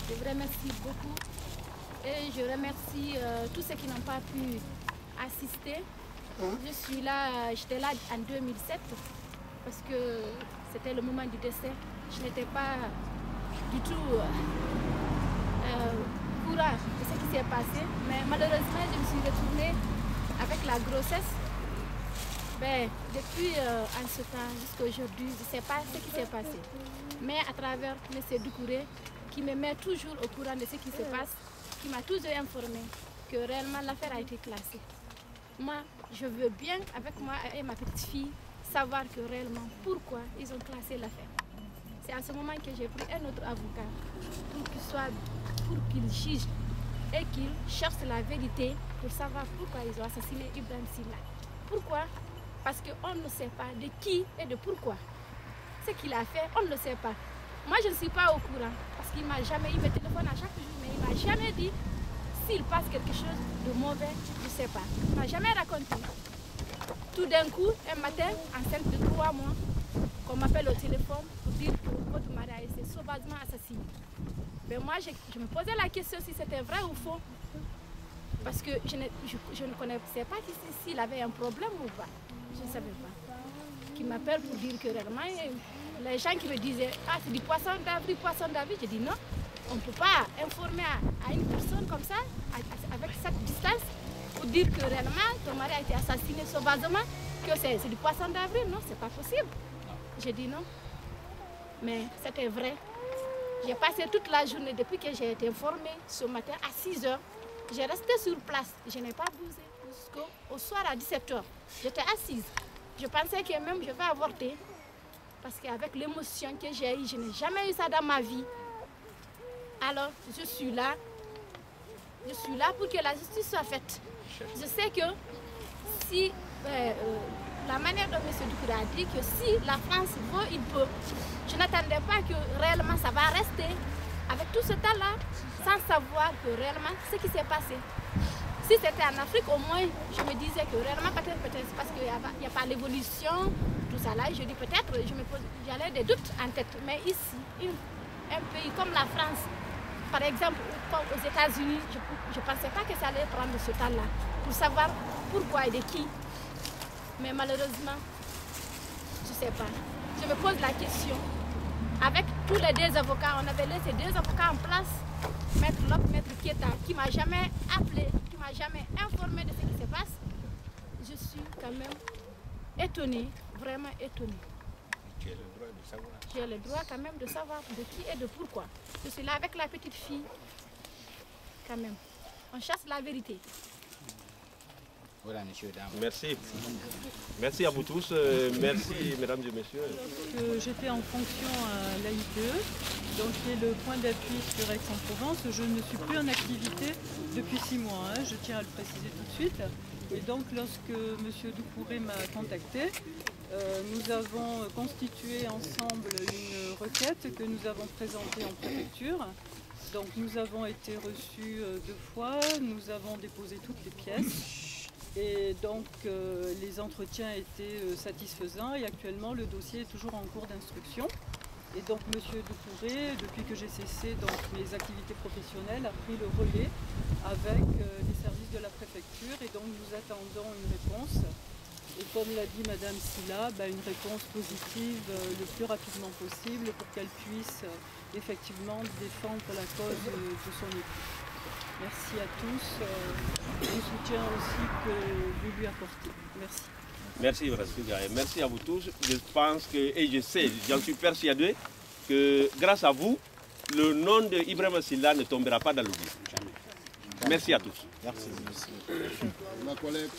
Je vous remercie beaucoup et je remercie tous ceux qui n'ont pas pu assister. Je suis là, j'étais là en 2007 parce que c'était le moment du décès. Je n'étais pas du tout courant de ce qui s'est passé, mais malheureusement je me suis retournée avec la grossesse. Ben, depuis en ce temps jusqu'à aujourd'hui, je ne sais pas ce qui s'est passé. Mais à travers M. Doucouré, qui me met toujours au courant de ce qui se passe, qui m'a toujours informé que réellement l'affaire a été classée. Moi, je veux bien, avec moi et ma petite fille, savoir que réellement pourquoi ils ont classé l'affaire. C'est à ce moment que j'ai pris un autre avocat pour qu'il juge et qu'il cherche la vérité pour savoir pourquoi ils ont assassiné Ibrahim Silla. Pourquoi? Parce qu'on ne sait pas de qui et de pourquoi. Ce qu'il a fait, on ne le sait pas. Moi, je ne suis pas au courant parce qu'il m'a jamais eu, il me téléphone à chaque jour, mais il ne m'a jamais dit s'il passe quelque chose de mauvais, je ne sais pas. Il ne m'a jamais raconté. Tout d'un coup, un matin, enceinte de 3 mois, qu'on m'appelle au téléphone pour dire que votre mari a été sauvagement assassiné. Mais moi, je me posais la question si c'était vrai ou faux. Parce que je ne connaissais pas s'il avait un problème ou pas. Je ne savais pas. Qui m'appelle pour dire que réellement, les gens qui me disaient « Ah, c'est du poisson d'avril, je dis non. On ne peut pas informer à une personne comme ça, avec cette distance, pour dire que réellement, ton mari a été assassiné sauvagement, que c'est du poisson d'avril. Non, c'est pas possible. J'ai dit non. Mais c'était vrai. J'ai passé toute la journée depuis que j'ai été informée ce matin à 6 h. J'ai resté sur place. Je n'ai pas bougé jusqu'au soir à 17 h. J'étais assise. Je pensais que même je vais avorter. Parce qu'avec l'émotion que j'ai eue, je n'ai jamais eu ça dans ma vie. Alors, je suis là. Je suis là pour que la justice soit faite. Je sais que si la manière dont M. Doucouré a dit que si la France veut, il peut. Je n'attendais pas que réellement ça va rester avec tout ce temps-là, sans savoir que réellement ce qui s'est passé. Si c'était en Afrique, au moins, je me disais que réellement, peut-être parce qu'il n'y a pas l'évolution, tout ça là, je dis peut-être, j'avais des doutes en tête. Mais ici, un pays comme la France, par exemple, comme aux États-Unis, je ne pensais pas que ça allait prendre ce temps-là pour savoir pourquoi et de qui. Mais malheureusement, je ne sais pas. Je me pose la question. Avec tous les 2 avocats, on avait laissé 2 avocats en place, Maître Lop, Maître Kieta, qui ne m'a jamais appelé, qui ne m'a jamais informé de ce qui se passe. Je suis quand même étonnée, vraiment étonnée. Tu as le droit de savoir. J'ai le droit quand même de savoir de qui et de pourquoi. Je suis là avec la petite fille, quand même. On chasse la vérité. Voilà, messieurs, dames. Merci. Merci à vous tous. Merci, mesdames et messieurs. J'étais en fonction à l'AIPE, donc qui est le point d'appui sur Aix-en-Provence. Je ne suis plus en activité depuis 6 mois, hein, je tiens à le préciser tout de suite. Et donc, lorsque M. Doucouré m'a contacté, nous avons constitué ensemble une requête que nous avons présentée en préfecture. Donc, nous avons été reçus 2 fois, nous avons déposé toutes les pièces. Et donc les entretiens étaient satisfaisants et actuellement le dossier est toujours en cours d'instruction. Et donc M. Doucouré, depuis que j'ai cessé donc, mes activités professionnelles, a pris le relais avec les services de la préfecture et donc nous attendons une réponse. Et comme l'a dit Madame Silla, une réponse positive le plus rapidement possible pour qu'elle puisse effectivement défendre la cause de son époux. Merci à tous du soutien aussi que vous lui apportez. Merci. Merci, merci à vous tous. Je pense que, et je sais, j'en suis persuadé, que grâce à vous, le nom de Ibrahim Silla ne tombera pas dans l'oubli. Merci à tous. Merci. Ma collègue.